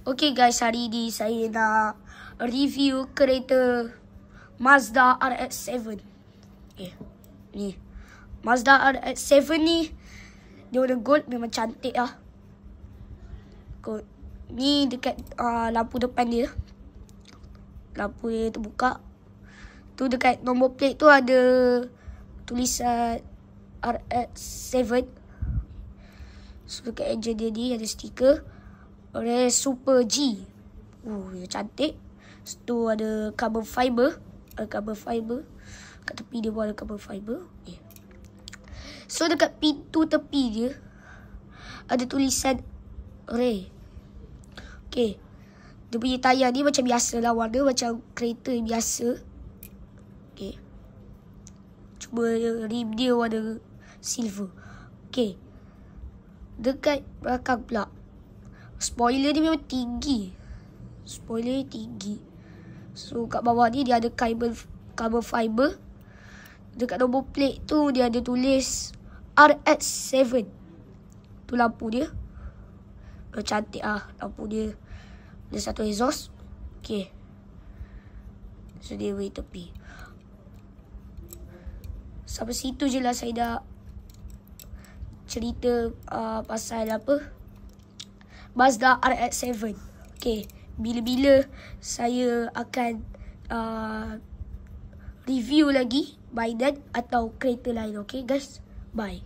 Okay guys, hari ni saya nak review kereta Mazda RX-7. Okay, ni Mazda RX-7 ni dia warna gold, memang cantik lah. Ni dekat lampu depan dia, lampu dia terbuka. Tu dekat nombor plate tu ada tulisan RX-7. So dekat enjin dia ni ada stiker oleh Super G. Dia cantik. Tu ada carbon fiber. Kat tepi dia pun ada carbon fiber. So dekat pintu tepi dia ada tulisan Ray. Okay, dia punya tayar ni macam biasa lah, warna macam kereta biasa. Okay, cuba rim dia warna silver. Okay, dekat belakang pula, spoiler dia memang tinggi. So kat bawah ni dia ada carbon fiber. Dekat nombor plate tu dia ada tulis RX-7. Tu lampu dia. Cantik lah lampu dia. Ada satu exhaust. Okay, so dia beri tepi. Sampai situ je lah saya dah cerita pasal apa Mazda RX-7. Okay, bila-bila saya akan review lagi mainan atau kereta lain. Okay guys, bye.